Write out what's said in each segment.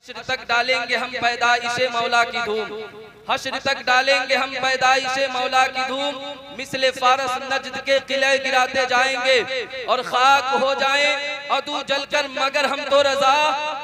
हश्र तक डालेंगे हम पैदाइशे मौला की धूम, हश्र तक डालेंगे हम पैदाइशे मौला की धूम। मिसले फारस नजद के किले गिराते जाएंगे और खाक हो जाएं अदू जलकर, मगर हम तो रजा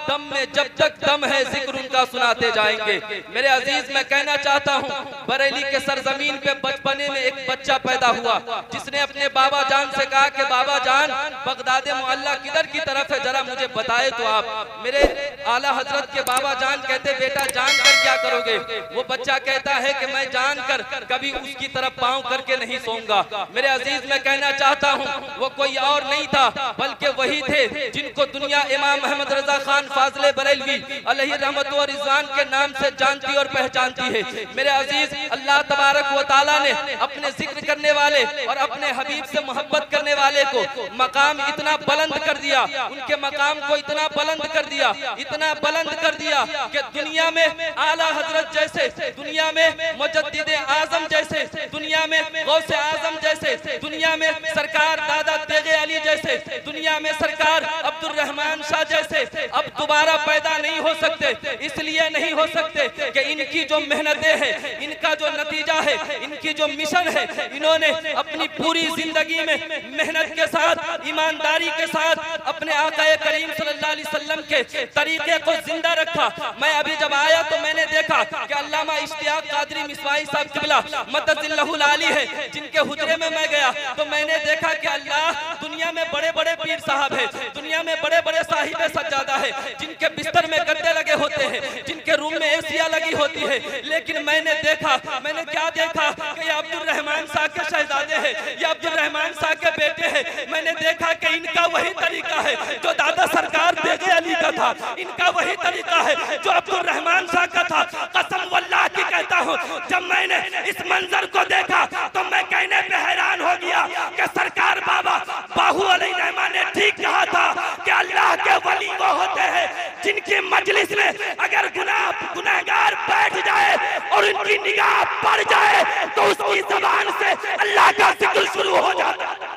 दम में जब तक दम है जिक्र उनका सुनाते जाएंगे। मेरे अजीज, मैं कहना चाहता हूँ, बरेली के सरजमीन पे बचपने में एक बच्चा पैदा हुआ जिसने अपने बाबा जान से कहा कि बाबा जान, बगदाद मुअल्ला किधर की तरफ है, जरा मुझे बताए तो आप। मेरे आला हजरत के बाबा जान कहते, बेटा जान कर क्या करोगे? वो बच्चा कहता है कि मैं जान कर कभी उसकी तरफ पांव करके नहीं सोऊंगा। मेरे अजीज, मैं कहना चाहता हूँ, वो कोई और नहीं था बल्कि वही थे जिनको दुनिया इमाम अहमद रजा खान फाजले बरेलवी अलैहि रहमत व रिजवान के नाम से जानती और पहचानती है। मेरे अजीज, अल्लाह तबारक व तआला ने अपने जिक्र करने वाले और अपने हबीब से मोहब्बत करने वाले को मकाम इतना बुलंद कर दिया, उनके मकाम को इतना बुलंद कर दिया, इतना बुलंद कर दिया कि दुनिया में आला हजरत जैसे, दुनिया में मुजद्दिद आजम जैसे, दुनिया में गौसे आजम जैसे, दुनिया में सरकार दादा तेगे अली जैसे, दुनिया में सरकार अब्दुल रहमान शाह जैसे अब दोबारा पैदा नहीं हो सकते। इसलिए नहीं हो सकते कि इनकी जो मेहनतें हैं, इनका जो नतीजा है, इनकी जो मिशन है, इन्होंने अपनी पूरी जिंदगी में मेहनत के साथ, ईमानदारी के साथ अपने आकाए करीम सल्लल्लाहु अलैहि वसल्लम के तरीके को जिंदा रखा। मैं अभी जब आया तो मैंने देखा कि अल्लामा इश्तियाक कादरी मिसवाई साहब किबला मद्दजिल्लहुल आली है, जिनके हुजरे में मैं गया तो मैंने देखा कि अल्लाह, दुनिया में बड़े बड़े पीर साहब है, दुनिया में बड़े बड़े साहिबे सज्जादा है, जिनके बिस्तर में गद्दे लगे होते हैं, जिनके रूम में एसिया लगी होती है, लेकिन मैंने देखा, मैंने क्या देखा कि ये अब्दुल रहमान साहब के शहजादे हैं, ये अब्दुल रहमान साहब के बेटे हैं। मैंने देखा कि इनका वही तरीका है जो दादा सरकार तेगे अली का था, इनका वही तरीका है जो अब्दुल रहमान साहब का था। कसम वल्लाह की कहता हूँ, जब मैंने इस मंजर को देखा तो मैं कहने पे हैरान हो गया कि सरकार बाबा बाहू अलैहि रहमान ने ठीक कहा था कि अल्लाह के वली वो होते हैं जिनकी मजलिस में अगर गुनहगार बैठ जाए और उनकी निगाह पड़ जाए तो उसकी ज़बान से अल्लाह का जिक्र शुरू हो जाता है।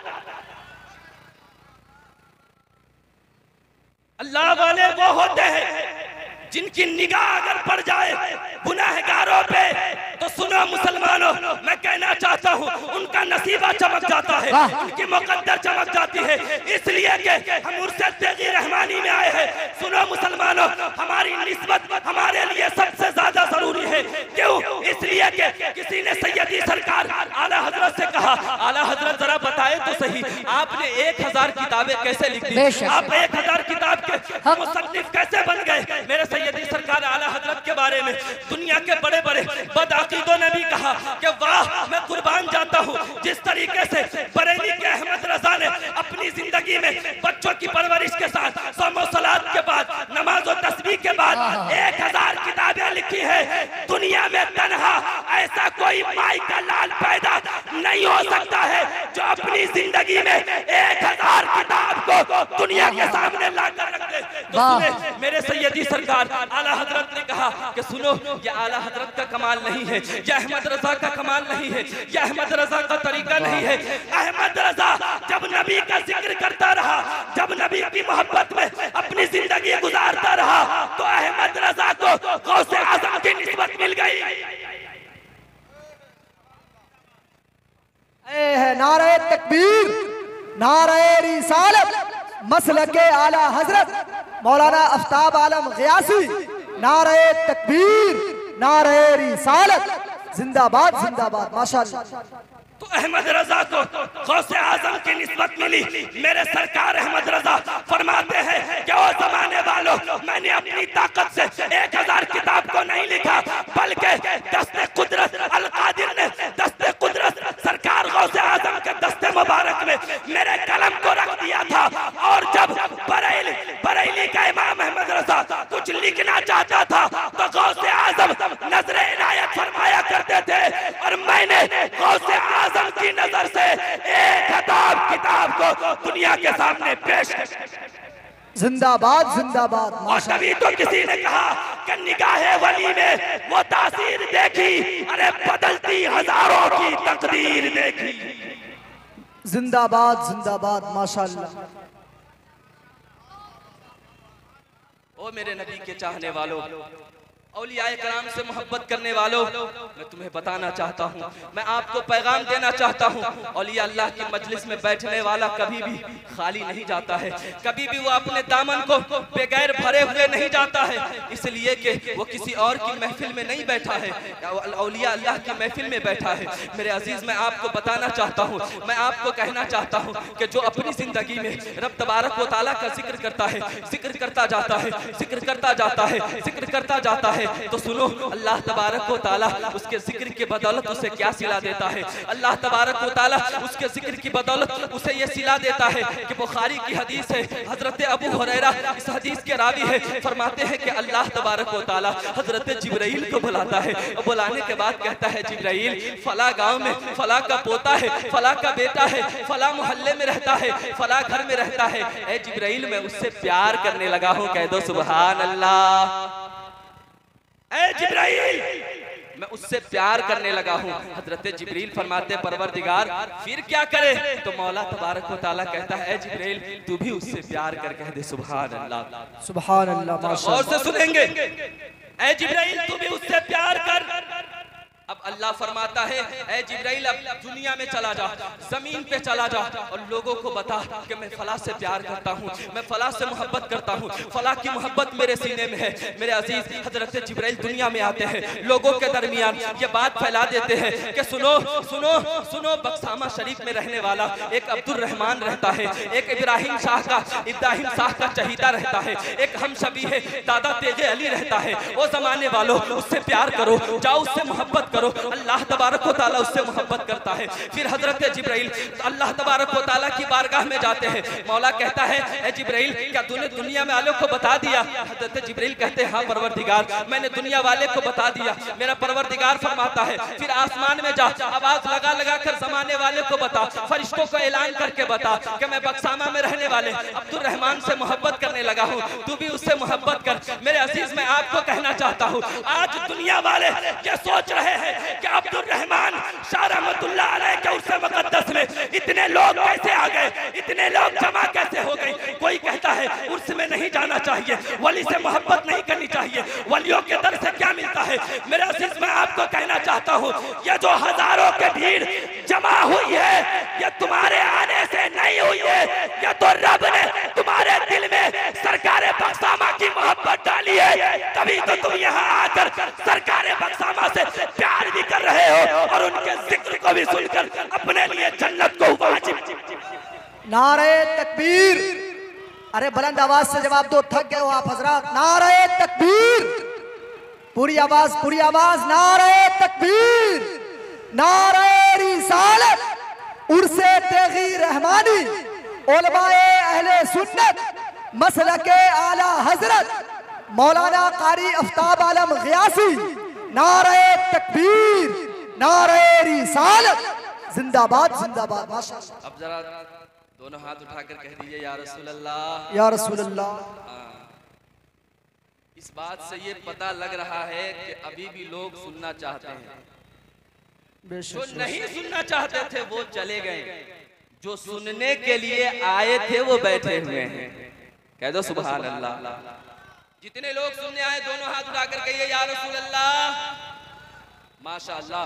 अल्लाह वाले वो होते हैं जिनकी निगाह अगर पड़ जाए गुनहगारों पे तो सुनो मुसलमानों, मैं कहना चाहता हूँ, उनका नसीबा चमक जाता है, उनकी मुकद्दर चमक जाती है। इसलिए कि हम मुर्शिद तेगी रहमानी में आए हैं। सुनो मुसलमानों, हमारी निस्बत हमारे लिए सबसे ज्यादा जरूरी है। क्यों? इसलिए कि किसी ने सैयदी सरकार आला हजरत से कहा, आला हजरत जरा बताए तो सही, आपने 1000 किताबें कैसे लिख दी? आप 1000 किताब के मुसन्निफ कैसे बन गए? मेरे सैयदी सरकार आला हजरत के बारे में दुनिया के बड़े बड़े बदअकीदों ने भी कहा कि वाह, मैं कुर्बान जाता हूँ जिस तरीके से बरेली के अहमद रजा ने अपनी जिंदगी में बच्चों की परवरिश के साथ सोम सलात के बाद, नमाज और तस्बीह के बाद 1000 किताबें लिखी है। दुनिया में तन्हा ऐसा कोई माई का लाल पैदा नहीं हो सकता है जो अपनी जिंदगी में 1000 किताब को दुनिया के सामने लाकर रख दे। तो सुने मेरे सैयदी सरकार आला हजरत ने कहा कि सुनो, ये आला हजरत का कमाल नहीं है, ये अहमद रजा का कमाल नहीं है, ये अहमद रजा का तरीका नहीं है। अहमद रजा जब नबी का जिक्र करता रहा, जब नबी की मोहब्बत में अपनी जिंदगी गुजारता रहा तो अहमद रजा को गौसे आजम की निस्बत मिल गई। नारे तकबीर, नारे रिसालत, मसलके आला हजरत मौलाना आफ्ताब आलम गियासी, नारे तकबीर, नारे रिसालत, जिंदाबाद जिंदाबाद, माशाअल्लाह। तो अहमद रजा को गौसे आजम की निस्बत मिली। मेरे सरकार अहमद रजा फरमाते हैं कि ओ जमाने वालों, मैंने अपनी ताकत से 1000 किताब को नहीं लिखा, बल्कि दस्ते कुदरत अल कादिर ने, दस्ते कुदरत सरकार गौसे आजम के दस्ते मुबारक में मेरे कलम को रख दिया था। और जब बरेली का इमाम अहमद रजा कुछ लिखना चाहता था तो गौसे आजम नजर इनायत फरमाया करते थे और मैंने गौसे आजम की नजर से 1000 किताब को दुनिया के सामने पेश किया। जिंदाबाद जिंदाबाद। और तभी तो किसी ने कहा कि निगाहे वली में वो तासीर देखी, अरे बदलती हजारों की तकदीर देखी। जिंदाबाद जिंदाबाद, माशाअल्लाह। ओ मेरे नबी के चाहने वालों, औलिया कराम से मोहब्बत करने वालों, मैं तुम्हें बताना चाहता हूँ, मैं आपको पैगाम देना चाहता हूँ, औलिया अल्लाह की मजलिस में बैठने वाला कभी भी खाली नहीं जाता है, कभी भी वो अपने दामन को बगैर भरे हुए नहीं जाता है, इसलिए कि वो किसी और की महफिल में नहीं बैठा है, औलिया अल्लाह की महफिल में बैठा है। मेरे अजीज, मैं आपको बताना चाहता हूँ, मैं आपको कहना चाहता हूँ कि जो अपनी जिंदगी में रब तबारक व तआला का जिक्र करता है, जिक्र करता जाता है, जिक्र करता जाता है, जिक्र करता जाता है, तो सुनो अल्लाह तबारक व तआला उसके जिक्र की बदौलत उसे क्या सिला देता है। अल्लाह तबारक व तआला उसके जिक्र की बदौलत उसे ये सिला देता है कि बुखारी की हदीस है, हजरत अबू हुरैरा इस हदीस के रावी है, फरमाते हैं कि अल्लाह तबारक व तआला हजरत जिब्राइल को बुलाता है और बुलाने के बाद कहता है, जिब्राइल फला गांव में फला का पोता है, फला का बेटा है, फला मोहल्ले में रहता है, फला घर में रहता है, ए जिब्राइल मैं उससे प्यार करने लगा हूँ, कह दो सुभान अल्लाह। ए जिब्राइल मैं उससे प्यार करने लगा हूँ। हजरत जिब्रील फरमाते परवरदिगार फिर क्या करे, तो मौला तबारक व तआला कहता है, ए जिब्रील तू भी उससे प्यार कर, कह दे सुभान अल्लाह, सुभान अल्लाह, माशाअल्लाह। और से सुनेंगे, ए जिब्रील तू भी उससे प्यार कर। अब अल्लाह फरमाता है, ए जिब्राइल अब दुनिया में चला जा, जमीन पे चला जा और लोगों को बता कि मैं फला से प्यार करता हूँ, मैं फला से मोहब्बत करता हूँ, फला की मोहब्बत मेरे सीने में है। मेरे अजीज, हजरत जिब्राइल दुनिया में आते हैं, लोगों के दरमियान ये बात फैला देते हैं कि सुनो सुनो सुनो, बक्सामा शरीफ में रहने वाला एक अब्दुल रहमान रहता है, एक इब्राहिम शाह का चहीता रहता है, एक हम शबी है दादा तेजे अली रहता है, वो जमाने वालों उससे प्यार करो, जाओ उससे मोहब्बत करो। अल्लाह तबारक व तआला उससे मोहब्बत करता है। फिर हजरत जिब्राइल अल्लाह तबारक व तआला की बारगाह में जाते हैं, मौला कहता है, ए जिब्राइल क्या तूने दुनिया में वालों को बता दिया? हजरत जिब्राइल कहते हैं, हाँ परवरदिगार मैंने दुनिया वाले को बता दिया। मेरा परवरदिगार फरमाता है, फिर आसमान में जा, आवाज लगा लगा कर जमाने वाले को बता, फरिश्तों को ऐलान करके बता कि मैं बक्सामा में रहने वाले अब्दुल रहमान से मोहब्बत करने लगा हूँ, तू भी उससे मोहब्बत कर। मेरे अजीज, मैं आपको कहना चाहता हूँ, आज दुनिया वाले ये सोच रहे हैं कि अब्दुल रहमान शाह रहमतुल्लाह अलैह के उर्स मुक़द्दस में इतने लोग कैसे आ गए, इतने लोग जमा कैसे हो गए। कोई कहता है उर्स में नहीं जाना चाहिए, वली से मोहब्बत नहीं करनी चाहिए, वलियों के दर से क्या मिलता है। मेरे अजीज, मैं आपको कहना चाहता हूँ, ये जो हजारों के भीड़ जमा हुई है, ये तुम्हारे आने से नहीं हुई है, ये तो रब ने तुम्हारे दिल में सरकारे बक्सामा की मोहब्बत डाली है, तभी तो तुम यहाँ आकर सरकारे बक्सामा से प्यार भी कर रहे हो और उनके जिक्र को भी सुनकर अपने लिए जन्नत को वाजिब। नारे तकबीर, अरे बुलंद आवाज से जवाब दो, थक गए हो आप हजरात। नारे तकबीर, पूरी आवाज, नारे तकबीर, नारे रिसालत, उर्से तेगी रहमानी, उलमाए अहले सुन्नत, मसलके आला हजरत मौलाना कारी आफ्ताब आलम गियासी, नारे तकबीर, नारे रिसालत, जिंदाबाद जिंदाबाद। माशाअल्लाह। अब जरा दोनों हाथ उठाकर कह दीजिए, या रसूल अल्लाह, या रसूल अल्लाह। इस बात से ये पता लग रहा है कि अभी भी लोग सुनना चाहते हैं, जो नहीं सुनना चाहते थे वो चले गए, जो सुनने के लिए आए थे वो बैठे हुए हैं। कह दो सुभान अल्लाह। जितने लोग सुनने आए दोनों हाथ उठाकर कहिए, या रसूल अल्लाह। माशाअल्लाह,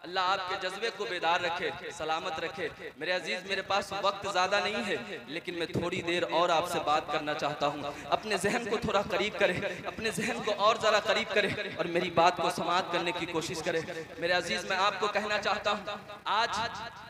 अल्लाह आपके जज्बे को बेदार रखे, सलामत रखे। मेरे अजीज, मेरे पास वक्त ज़्यादा नहीं है, लेकिन मैं थोड़ी देर और आपसे बात करना चाहता हूँ। अपने जहन को थोड़ा करीब करें, अपने जहन को और ज़रा करीब करें और मेरी बात को समाअत करने की कोशिश करें। मेरे अजीज, मैं आपको कहना चाहता हूँ, आज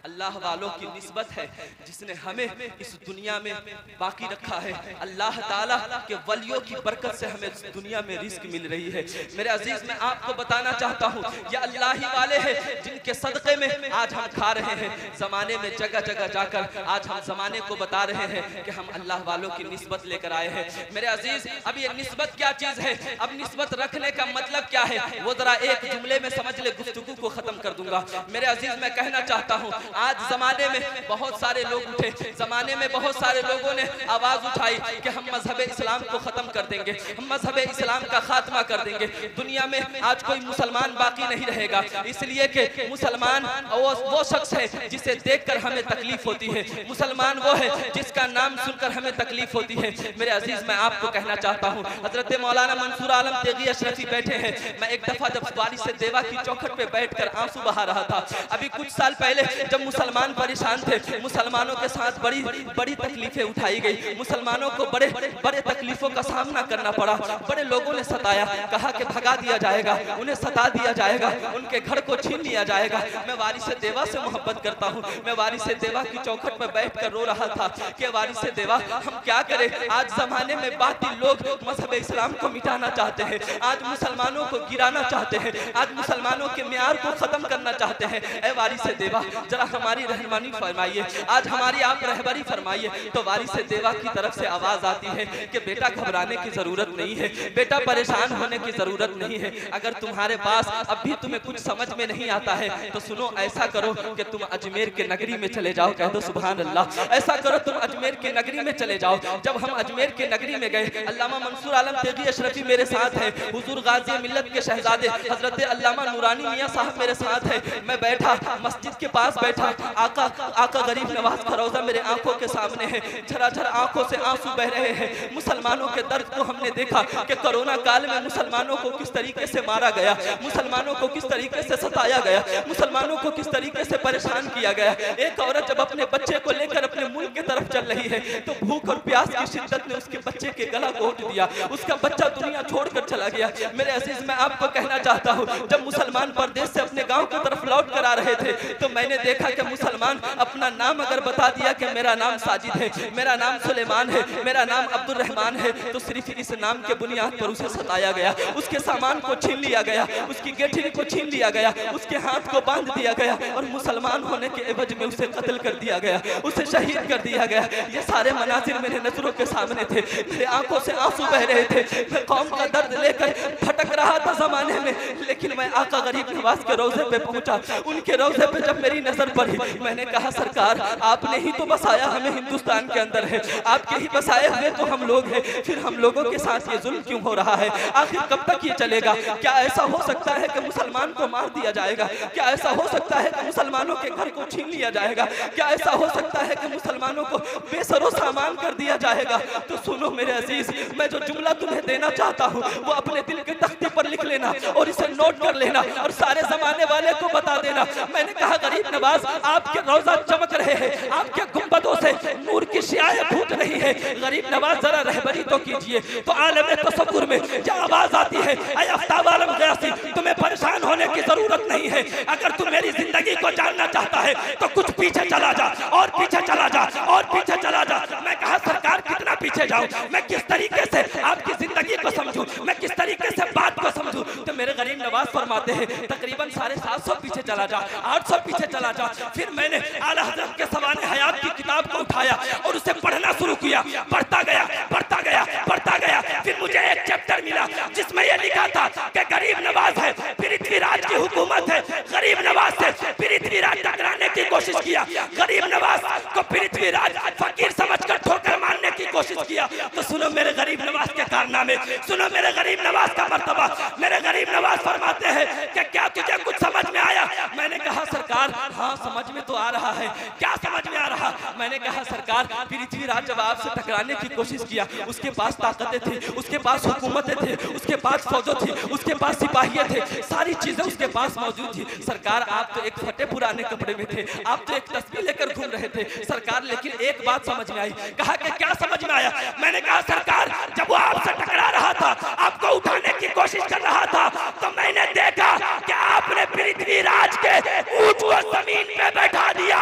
अल्लाह वालों की निस्बत है जिसने हमें इस दुनिया में बाकी रखा है। अल्लाह ताला के वलियों की बरकत से हमें इस दुनिया में रिस्क मिल रही है। मेरे अजीज, मैं आपको बताना चाहता हूँ, ये अल्लाह ही वाले हैं जिनके सदक़े में आज हम खा रहे हैं। ज़माने में जगह जगह जाकर आज हम ज़माने को बता रहे हैं कि हम अल्लाह वालों की निस्बत लेकर आए हैं। मेरे अजीज, अब ये निस्बत क्या चीज़ है, अब निस्बत रखने का मतलब क्या है, वो ज़रा एक जुमले में समझ ले, गुफ्तगू को ख़त्म कर दूंगा। मेरे अजीज, मैं कहना चाहता हूँ, आज ज़माने में बहुत सारे लोग उठे, ज़माने में बहुत सारे लोगों ने आवाज़ उठाई कि हम मजहब इस्लाम को ख़त्म कर देंगे, हम मजहब इस्लाम का खात्मा कर देंगे। दुनिया में आज कोई मुसलमान बाकी नहीं रहेगा, इसलिए कि मुसलमान वो शख्स है जिसे देखकर हमें तकलीफ होती है, मुसलमान वो है जिसका नाम सुनकर हमें तकलीफ होती है। मेरे अजीज, मैं आपको कहना चाहता हूँ, हजरत मौलाना मंसूर आलम तेगी अशरफी बैठे हैं। मैं एक दफा जब बारिश से देवा की चौखट पे बैठकर आंसू बहा रहा था, अभी कुछ साल पहले जब मुसलमान परेशान थे, मुसलमानों के साथ बड़ी बड़ी तकलीफें उठाई गई, मुसलमानों को बड़े बड़े तकलीफों का सामना करना पड़ा, बड़े लोगों ने सताया, कहा कि भगा दिया जाएगा, उन्हें सता दिया जाएगा, उनके घर को छीन लिया जाएगा। मैं वारिस देवा से मोहब्बत करता हूँ, मैं वारिस देवा की चौखट पर बैठकर रो रहा था कि वारिस देवा हम क्या करें, आज जमाने में बातिल लोग मजहब इस्लाम को मिटाना चाहते हैं, आज मुसलमानों को गिराना चाहते हैं, आज मुसलमानों के म्यार को खत्म करना चाहते हैं। ए वारिस देवा, जरा हमारी रहनुमाई फरमाइए, आज हमारी आप रहबरी फरमाइए। तो वारिस देवा की तरफ से आवाज आती है कि बेटा घबराने की जरूरत नहीं है, बेटा परेशान होने की जरूरत नहीं है, अगर तुम्हारे पास अब भी तुम्हें कुछ समझ में नहीं आता है तो सुनो, ऐसा करो कि तुम अजमेर के नगरी में चले जाओ, कह दो सुभान अल्लाह, ऐसा करो तुम अजमेर के नगरी में चले जाओ। जब हम अजमेर के नगरी में गए, अल्लामा मंसूर आलम तेगी अशरफी मेरे साथ है, हुजूर गाजी मिल्लत के शहजादे हजरत अल्लामा नूरानी मियां साहब मेरे साथ है, मैं बैठा मस्जिद के पास बैठा, आका गरीब नवाज का रोजा मेरे आंखों के सामने है, झराझर आंखों से आंसू बह रहे हैं। मुसलमानों के दर्द को हमने देखा कि कोरोना काल में मुसलमानों को किस तरीके से मारा गया, मुसलमानों को किस तरीके से सताया गया, मुसलमानों को किस तरीके से परेशान किया गया। एक औरत जब अपने बच्चे को लेकर अपने मुल्क की तरफ चल रही है तो भूख और प्यास की शिद्दत ने उसके बच्चे के गला घोट दिया, उसका बच्चा दुनिया छोड़कर चला गया। मेरे अजीज, मैं आपको कहना चाहता हूँ, जब मुसलमान परदेश से अपने गांव की तरफ लौट कर आ रहे थे तो मैंने देखा कि मुसलमान अपना नाम अगर बता दिया कि मेरा नाम साजिद है, मेरा नाम सुलेमान है, मेरा नाम अब्दुल रहमान है, तो सिर्फ इस नाम के बुनियाद पर उसे सताया गया, उसके सामान को छीन लिया गया, उसकी गेठरी को छीन लिया गया, उसके हाथ को बांध दिया गया और मुसलमान होने के एवज में उसे कत्ल कर दिया गया, उसे शहीद कर दिया गया। ये सारे मनाजिर मेरे नजरों के सामने थे, मेरे आंखों से आंसू बह रहे थे, मैं कौम का दर्द लेकर भटक रहा था जमाने में, लेकिन मैं आका गरीब नवाज के रोजे पे पहुंचा। उनके रोजे पे जब मेरी नजर पड़ी, मैंने कहा सरकार, आपने ही तो बसाया हमें हिंदुस्तान के अंदर है, आपके ही बसाए हुए तो हम लोग हैं, फिर हम लोगों के साथ ये जुल्म क्यों हो रहा है? आखिर कब तक ये चलेगा? क्या ऐसा हो सकता है कि मुसलमान को मार दिया जाएगा? क्या ऐसा हो सकता है कि मुसलमानों के घर को छीन लिया जाएगा? क्या ऐसा हो सकता है कि मुसलमानों को बेसरो सामान कर दिया जाएगा? तो सुनो मेरे अजीज, मैं जो जुमला तुम्हें देना चाहता हूँ वो अपने दिल के तख्ते पर लिख लेना और इसे नोट कर लेना और सारे जमाने वाले को बता देना। मैंने कहा गरीब नवाज, आपके रोजा चमक रहे हैं, आपके गुंबदों से नूर की शियाएं फूट रही है, गरीब नवाज जरा रहबरी तो कीजिए। तो आलम तसव्वुर में जो आवाज आती है, ऐ आफ्ताब आलम गयासी, तुम्हें परेशान होने की जरूरत नहीं है, अगर तू मेरी जिंदगी को जानना चाहता है तो कुछ पीछे चला जा और पीछे चला जा और पीछे चला जा। मैं कहा सरकार, कितना पीछे जाऊं, मैं किस तरीके से आपकी जिंदगी को समझूं, मैं किस तरीके से बात को समझूं? तो मेरे गरीब नवाज फरमाते हैं तकरीबन 750 पीछे चला जा, 800 पीछे चला जा। फिर मैंने आला हज़रत के सवाने हयात की किताब को उठाया और उसे पढ़ना शुरू किया, पढ़ता गया पढ़ता गया पढ़ता गया। फिर मुझे एक चैप्टर मिला जिसमें यह लिखा था कि गरीब नवाज है, पृथ्वीराज की हुकूमत है, गरीब नवाज से पृथ्वीराज टकराने की कोशिश किया, गरीब नवाज को पृथ्वीराज फकीर समझकर ठोकर मारने की कोशिश किया। तो सुनो मेरे गरीब नवाज के कारनामे, सुनो मेरे गरीब नवाज का मर्तबा। मेरे गरीब नवाज फरमाते हैं कि क्या तुझे कुछ समझ में आया? मैंने कहा सरकार, हाँ समझ में तो आ रहा है। क्या समझ में आ रहा? मैंने कहा सरकार, पृथ्वीराज जब आपसे टकराने की कोशिश किया, उसके पास ताकतें थी, उसके पास हुकूमतें थे, उसके पास फौजों थी, उसके पास सिपाहिये थे, सारी चीजें उसके पास मौजूद थी। सरकार, आप तो एक फटे पुराने कपड़े में थे, आप तो एक तस्बीह लेकर घूम रहे थे सरकार, लेकिन एक बात समझ में आई। कहा कि क्या समझ में आया? मैंने कहा सरकार, जब वो आपसे टकरा रहा था, आपको उठाने की कोशिश कर रहा था, तो मैंने देखा कि आपने पृथ्वीराज के ऊंट को जमीन पे बैठा दिया।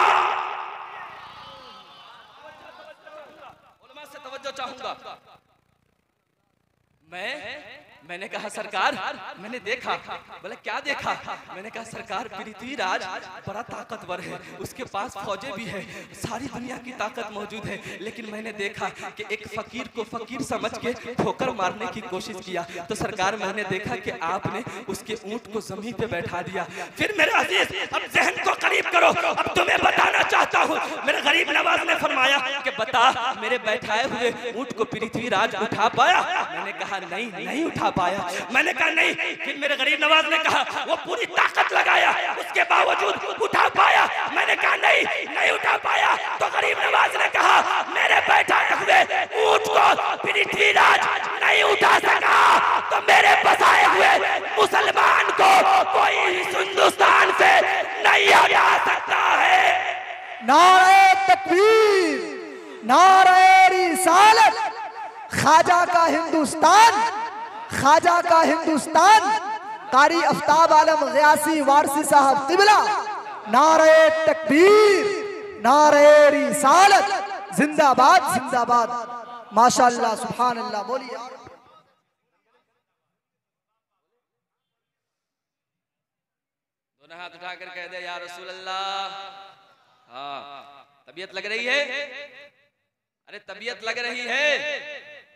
उलमा से तवज्जो चाहूंगा। मैंने कहा सरकार, मैंने देखा। बोले क्या देखा? मैंने कहा सरकार, पृथ्वीराज बड़ा ताकतवर है, उसके पास फौजें भी है, सारी दुनिया की ताकत मौजूद है, लेकिन मैंने देखा कि एक फकीर को फकीर समझ के ठोकर मारने की कोशिश किया। तो सरकार, मैंने देखा कि आपने उसके ऊंट को जमीन पे बैठा दिया। फिर मेरे अजीज, अब जहन को करीब करो, अब तुम्हें बताना चाहता हूँ। मेरे गरीब नवाज ने फरमाया कि बता, मेरे बैठाए हुए ऊंट को पृथ्वीराज उठा पाया? मैंने कहा नहीं, नहीं उठा पाया। मैंने कहा नहीं, फिर मेरे गरीब नवाज ने कहा वो पूरी ताकत लगाया, उसके बावजूद उठा पाया। मैंने कहा नहीं, नहीं उठा पाया। तो गरीब नवाज ने कहा मेरे बैठाए हुए ऊंट को पृथ्वीराज नहीं उठा सका, तो मेरे बसाए हुए मुसलमान को कोई हिंदुस्तान से नहीं हटा सकता है। नारे तकबीर, नारे रिसालत, ख्वाजा का हिंदुस्तान, ख्वाजा का हिंदुस्तान, कारी आफ्ताब आलम ग़ियासी वारसी साहब क़िबला, नारे तकबीर, नारे रिसालत, जिंदाबाद जिंदाबाद, माशाअल्लाह सुभान अल्लाह। बोलिए दोनों हाथ उठाकर कह दे या रसूल अल्लाह। हाँ, तबीयत लग रही है? अरे तबीयत लग रही है?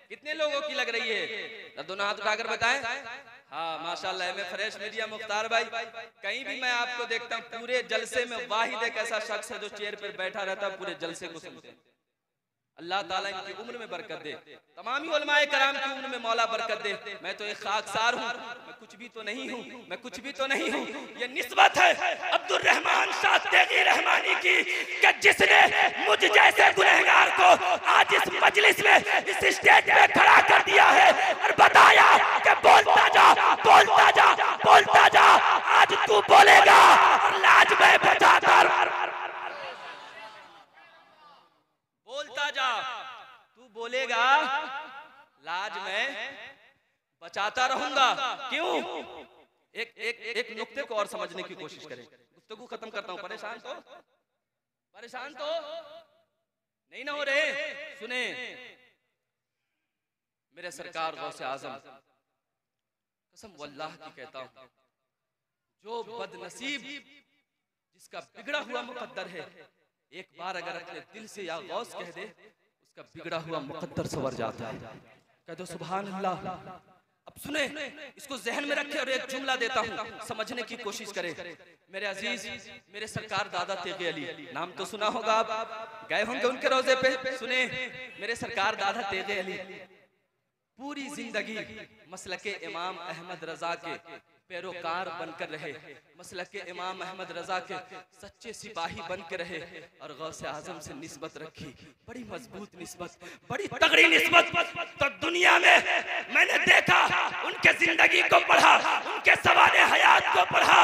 कितने लोगों की लग रही है? तो दोनों हाथ उठाकर बताएं। हाँ माशाल्लाह, एम फ्रेश मीडिया मुख्तार भाई, कहीं भी मैं आपको देखता हूँ पूरे जलसे में वाहिद एक ऐसा शख्स है जो चेयर पर बैठा रहता है, पूरे जलसे को सुनते। अल्लाह ताला इनकी उम्र में बरकत दे, तमाम ही उलमाए कराम की उम्र में मौला बरकत दे। मैं तो एक खाकसार हूँ, मैं कुछ भी तो नहीं हूँ, मैं कुछ भी तो नहीं हूँ। ये निस्बत है अब्दुल रहमान शाह तेगी रहमानी की कि जिसने मुझ जैसे गुनहगार को आज इस मजलिस में, इस स्टेज पे खड़ा कर दिया है और बताया कि बोलता जा, बोलता जा, बोलता जा। आज तू बोलेगा और लाज में बचाकर बोलता जा, तू बोलेगा लाज में बचाता रहूंगा। क्यों? एक नुक्ते को और समझने की कोशिश करें, गुफ्तगू खत्म करता हूं। परेशान तो नहीं ना हो रहे? सुने, मेरे सरकार गौसे आजम, कसम वल्लाह की कहता हूं, जो बदनसीब जिसका बिगड़ा हुआ मुकद्दर है, एक बार अगर अपने दिल से या गौस कह दे, उसका बिगड़ा हुआ मुकद्दर संवर जाता है। कह दो सुभान अल्लाह। अब सुने, इसको जहन में रखे और एक जुमला देता हूँ, समझने की कोशिश करें। मेरे अजीज, मेरे सरकार दादा तेगे अली, नाम तो सुना होगा आप, गए होंगे उनके रोजे पे। सुने, मेरे सरकार दादा तेगे अली पूरी जिंदगी मसलके इमाम अहमद रजा के पैरोकार बनकर रहे, मसलके इमाम अहमद रजा के सच्चे सिपाही बन के रहे और गौसे आजम से निस्बत रखी, बड़ी मजबूत निस्बत, बड़ी तगड़ी निस्बत। तो दुनिया में मैंने देखा, उनके जिंदगी को पढ़ा, उनके सवाले हयात को पढ़ा,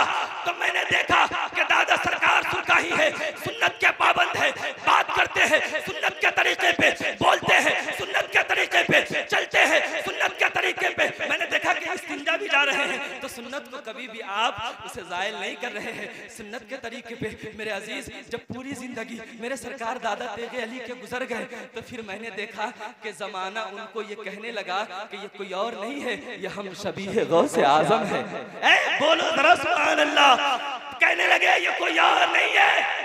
तो मैंने देखा कि दादा सरकार सुरकाही है, सुन्नत के पाबंद है, बात करते हैं सुन्नत के तरीके पे, बोलते हैं सुन्नत के तरीके पे, चलते हैं सुन्नत के तरीके पे। मैंने देखा कि इस्तिंजा भी जा रहे हैं तो सुन्नत को कभी भी आप उसे जायल नहीं कर रहे हैं, सुन्नत के तरीके पे। मेरे अजीज, जब पूरी जिंदगी मेरे सरकार दादा तेगे अली के गुजर गए, तो फिर मैंने देखा कि जमाना उनको ये कहने लगा कि ये कोई और नहीं है, ये हम शबीह गौसे आजम है। बोलो जरा सुभान अल्लाह। कहने लगे ये कोई और नहीं है,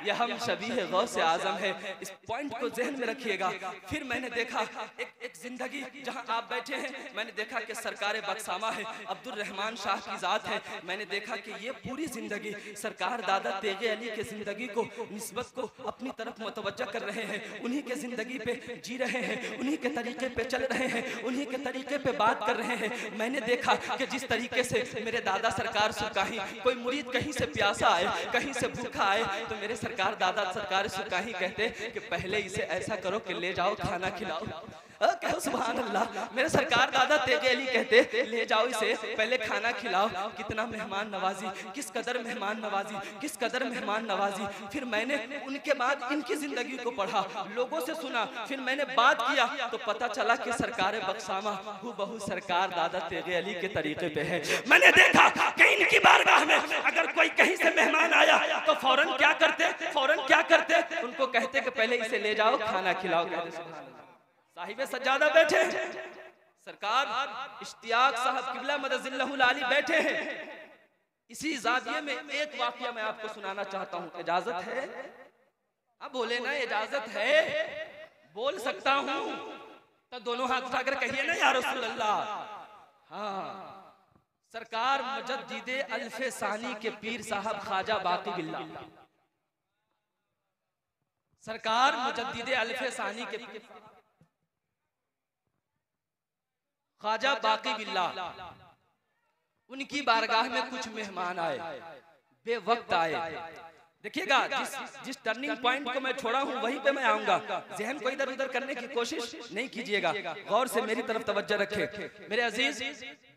ये हम शबीह गौसे आजम है। इस पॉइंट को जहन में रखिएगा। फिर मैंने देखा एक जिंदगी जहां आप बैठे हैं, मैंने देखा कि सरकार बक्सामा है, अब्दुल रहमान शाह की जात है। मैंने देखा कि ये पूरी जिंदगी सरकार दादा तेगे अली के जिंदगी को, निस्बत को अपनी तरफ मुतवज्जा कर रहे हैं, उन्हीं के जिंदगी पे जी रहे हैं, उन्हीं के तरीके पे चल रहे हैं, उन्हीं के तरीके पे बात कर रहे हैं। मैंने देखा कि जिस तरीके से मेरे दादा सरकार सुरकाही, कोई मुरीद कहीं से प्यासा आए, कहीं से भूखा आए, तो मेरे सरकार दादा सरकार सुरकाही कहते कि पहले इसे ऐसा करो कि ले जाओ खाना खिलाओ। कहो सुभान अल्लाह। मेरे सरकार दादा तेगे अली कहते ले जाओ इसे, पहले खाना खिलाओ। कितना मेहमान नवाजी, किस कदर मेहमान नवाजी, किस कदर मेहमान नवाजी। फिर मैंने उनके बाद इनकी जिंदगी को पढ़ा, लोगों से सुना, फिर मैंने बात किया तो पता चला कि सरकार बक्सामा हूबहू सरकार दादा तेगे अली के तरीके पे है। मैंने देखा कि इनकी बारगाह में अगर कोई कहीं से मेहमान आया तो फौरन क्या करते, फौरन क्या करते, उनको कहते कि पहले इसे ले जाओ खाना खिलाओ। साहिबे सज्जादा बैठे हैं, सरकार इश्तियाक साहब किबला मदजिल्लहुल आली बैठे हैं। इसी जाविये में एक वाकया मैं आपको सुनाना चाहता हूँ, इजाजत है? अब बोले ना इजाजत है, बोल सकता हूँ तो दोनों हाथ उठाकर कहिए ना या रसूल अल्लाह। हाँ, सरकार मुजद्दिदे अल्फे सानी के पीर साहब ख्वाजा बाकी बिल्ला, सरकार मुजद्दिदे अल्फे सानी के ख्वाजा बाकी बिल्ला, उनकी बारगाह में कुछ मेहमान आए, बेवक्त आए। देखिएगा, जिस टर्निंग पॉइंट को मैं छोड़ा हूं वहीं पे मैं आऊंगा। जहन को इधर उधर करने की कोशिश नहीं कीजिएगा, गौर से मेरी तरफ तवज्जो रखें। मेरे अजीज,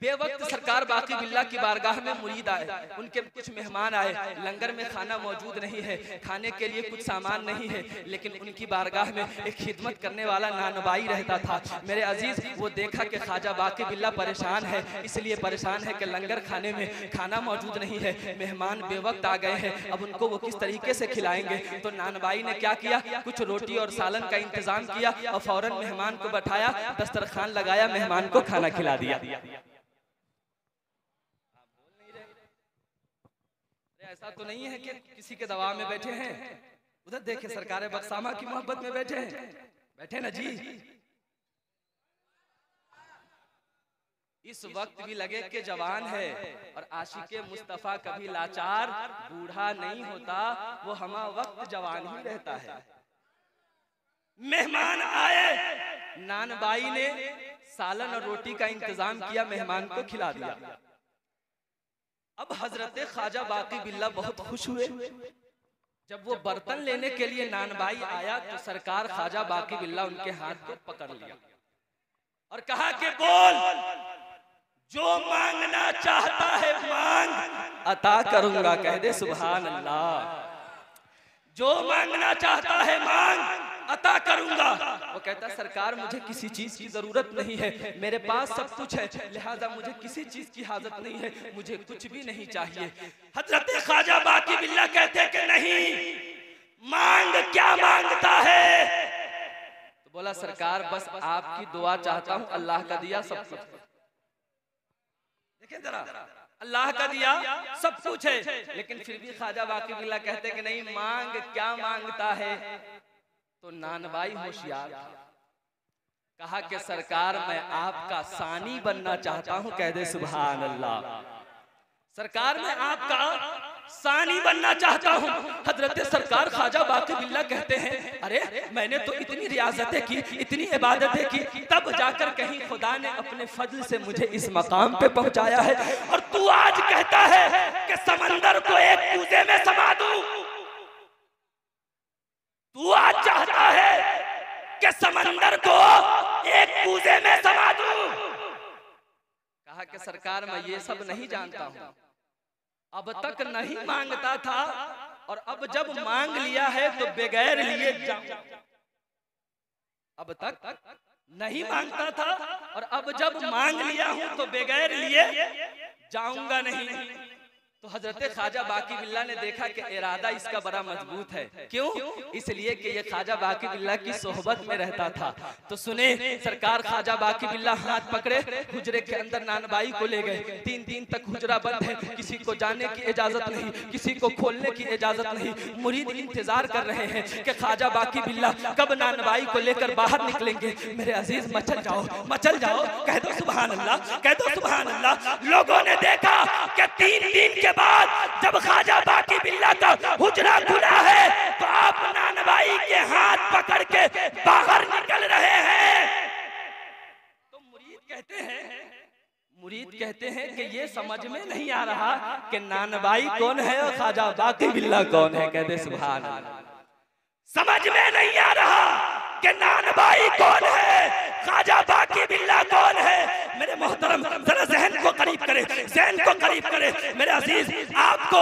बेवक्त सरकार बाकी बिल्ला की बारगाह में मुरीद आए, उनके कुछ मेहमान आए। लंगर में खाना मौजूद नहीं है, खाने के लिए कुछ सामान नहीं है, लेकिन उनकी बारगाह में एक खिदमत करने वाला नानबाई रहता था। मेरे अजीज, वो देखा कि ख्वाजा बाकी बिल्ला परेशान है, इसलिए परेशान है कि लंगर खाने में खाना मौजूद नहीं है, मेहमान बेवक्त आ गए हैं, अब उनको वो किस तरीके से खिलाएंगे। तो नानबाई ने क्या किया, कुछ रोटी और सालन का इंतजाम किया और फौरन मेहमान को बैठाया, दस्तरखान लगाया, मेहमान को खाना खिला दिया। ऐसा तो नहीं है कि किसी के दबाव में बैठे हैं। उधर देखे सरकार बख्शामा की मोहब्बत में बैठे हैं, बैठे ना जी। इस वक्त भी लगे कि जवान है, और आशिके मुस्तफा कभी लाचार बूढ़ा नहीं होता, वो हमा वक्त जवान ही रहता है। मेहमान आए, नानबाई ने सालन और रोटी का इंतजाम किया, मेहमान को खिला दिया। अब हजरत ख्वाजा बाकी बिल्ला बहुत खुश हुए। जब वो बर्तन लेने के लिए नानबाई आया तो सरकार ख्वाजा बाकी बिल्ला उनके हाथ को पकड़ लिया और कहा कि बोल, जो मांगना चाहता है मांग, अता करूंगा। कह दे सुभान अल्लाह। जो मांगना चाहता है मांग, अता करूंगा। वो कहता सरकार मुझे किसी चीज की जरूरत नहीं है, मेरे पास सब कुछ है, लिहाजा मुझे किसी चीज की हाजत नहीं है, मुझे कुछ भी नहीं चाहिए। हजरत ख्वाजा बाकी बिल्ला कहते कि नहीं, मांग क्या मांगता है? तो बोला सरकार बस आपकी दुआ चाहता हूं, अल्लाह का दिया सब कुछ। देखें जरा, अल्लाह का दिया सब कुछ है, लेकिन फिर भी ख्वाजा बाकी बिल्ला कहते कि नहीं, मांग क्या मांगता है? तो नानबाई होशियार कहा कि सरकार मैं आपका सानी बनना चाहता हूं। कह दे सुभान अल्लाह। सरकार मैं आपका सानी बनना चाहता हूं। हजरत सरकार ख्वाजा बाकी बिल्ला कहते हैं, अरे मैंने तो इतनी रियाजतें की, इतनी इबादतें की, तब जाकर कहीं खुदा ने अपने फजल से मुझे इस मकाम पे पहुंचाया है, और तू आज कहता है कि समंदर को एक कूजे में समा दूं। तू आज चाहता है कि समंदर को एक कूजे में समा दूं। कहा कि सरकार मैं ये सब नहीं जानता हूं, अब तक नहीं मांगता था, और अब जब मांग लिया है तो बगैर लिए जाऊं। अब तक नहीं मांगता था, और अब जब मांग लिया हूं तो बगैर लिए जाऊंगा नहीं। तो हजरत ख्वाजा बाकी बिल्ला ने देखा कि इरादा इसका बड़ा मजबूत है। क्यों? इसलिए कि ये ख्वाजा बाकी बिल्ला की सोहबत में रहता था। तो सुने, सरकार ख्वाजा बाकी बिल्ला हाथ पकड़े हुजरे के अंदर नानबाई को ले गए। 3 दिन तक हुजरा बंद है, किसी को जाने की इजाजत नहीं, किसी को खोलने की इजाजत नहीं। मुरीद इंतजार कर रहे हैं कि ख्वाजा बाकी बिल्ला कब नानबाई को लेकर बाहर निकलेंगे। मेरे अजीज मचल जाओ, मचल जाओ, कह दो सुभान अल्लाह, कह दो सुभान अल्लाह। लोगों ने देखा कि 3 दिन के बाद जब ख्वाजा बाकी बिल्ला का हुजरा खुला है तो आप नानबाई के हाथ पकड़ के बाहर निकल रहे हैं। तो मुरीद कहते हैं कि ये समझ में नहीं आ रहा कि नानबाई कौन है और ख्वाजा बाकी बिल्ला कौन है। कहते सुभान अल्लाह। समझ में नहीं आ रहा कि नानबाई कौन है, ख्वाजा बाकी बिल्ला कौन है। मेरे मोहतरम जरा जहन को करीब करे, जहन को करीब करे। मेरे अजीज, आपको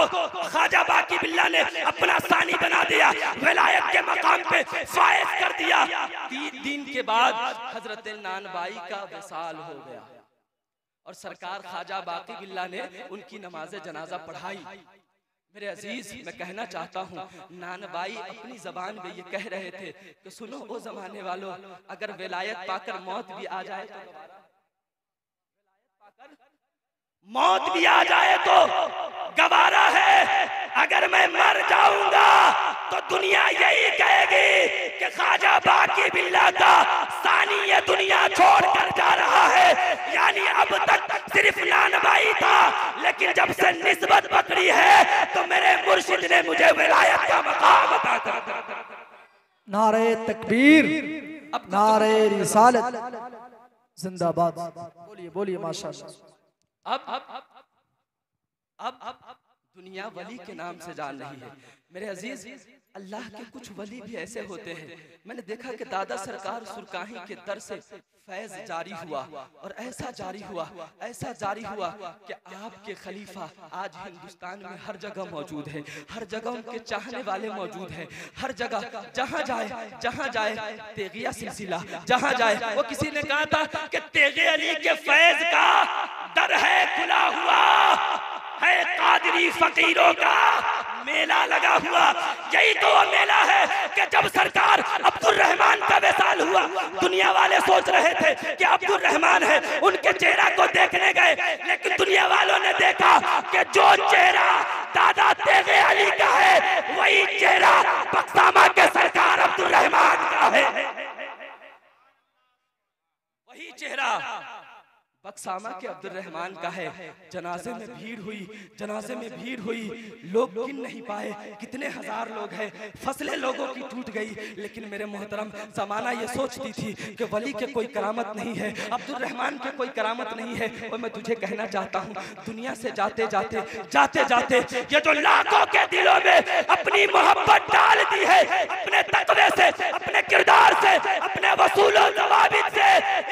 ख्वाजा बाकी बिल्ला ने अपना सानी बना दिया, विलायत के मकाम पे फायज कर दिया। 3 दिन के बाद हजरत नानबाई का विसाल हो गया, और सरकार ख्वाजा बाकी बिल्ला ने उनकी नमाज जनाजा पढ़ाई। मेरे अजीज, मैं कहना चाहता हूँ, नानबाई अपनी जबान में ये कह रहे थे कि सुनो ओ जमाने वालों, अगर विलायत पाकर मौत भी आ जाए तो मौत भी आ जाए तो गवारा है। अगर मैं मर जाऊंगा तो दुनिया यही कहेगी कि ख्वाजा बाकी बिल्ला का सानी ये दुनिया छोड़कर जा रहा है। यानी अब तक सिर्फ नानबाई था, लेकिन जब से निस्बत पकड़ी है तो मेरे मुर्शिद ने मुझे विलायत का मकाम अता कर दिया। नारे तकबीर, नारे रिसालत, जिंदाबाद। बोलिए बोलिए माशाअल्लाह। अब दुनिया वली के नाम से जान रही है। मेरे अजीज, अल्लाह के कुछ वली भी ऐसे होते हैं। मैंने देखा कि दादा सरकार सुरकाही के दर से फैज जारी हुआ और ऐसा जारी हुआ कि आपके खलीफा आज हिंदुस्तान में हर जगह मौजूद है, हर जगह उनके चाहने वाले मौजूद हैं, हर जगह जहां जाए तेगिया सिलसिला जहां जाए। वो किसी ने कहा था कि तेगे अली के फैज का दर है खुला हुआ है, कादरी फकीरों का मेला लगा हुआ। यही तो वो मेला है कि जब सरकार अब्दुल रहमान का विशाल हुआ, दुनिया वाले सोच रहे थे कि अब्दुल रहमान है, उनके चेहरा को देखने गए, लेकिन दुनिया वालों ने देखा कि जो चेहरा दादा तेगे अली का है वही चेहरा बख्तामा के सरकार अब्दुल रहमान का है। वही चेहरा बख्तामा के अब्दुल रहमान का है। जनाजे में भीड़ हुई, लोग गिन नहीं पाए कितने हजार लोग हैं, फसलें लोगों की टूट गई। लेकिन मेरे मोहतरम, जमाना ये सोचती थी कि वली के कोई करामत नहीं है, अब्दुल रहमान के कोई करामत नहीं है। और मैं तुझे कहना चाहता हूँ, दुनिया से जाते जाते ये जो लाखों के दिलों में अपनी मोहब्बत डाल दी है, अपने तकवे से, अपने किरदार से, अपने वसूलों जवाबित से,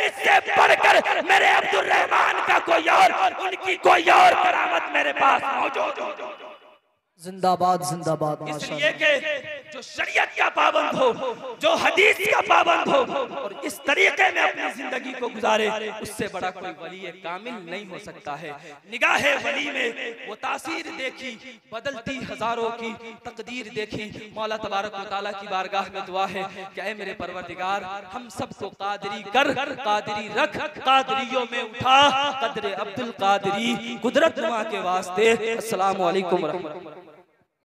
इससे बढ़कर मेरे अब्दुल रहमान का कोई और, उनकी कोई और करामत मेरे पास मौजूद हो। जिंदाबाद जिंदाबाद। इसलिए कि जो शरीयत का पाबंद हो, जो हदीस का पाबंद हो और इस तरीके में अपनी जिंदगी को गुजारे, उससे बड़ा कोई वली कामिल नहीं हो सकता है। निगाहे वली में वो तासीर देखी, बदलती हजारों की तकदीर देखी। मौला तबारक व तआला की बारगाह में दुआ है कि ऐ मेरे परवरदिगार, हम सबको कादरी कर, कादरी रख, कादरियों में उठा, कदरे अब्दुल कादरी कुदरत नुमा के वास्ते। अस्सलामु अलैकुम व रहमतुल्लाह।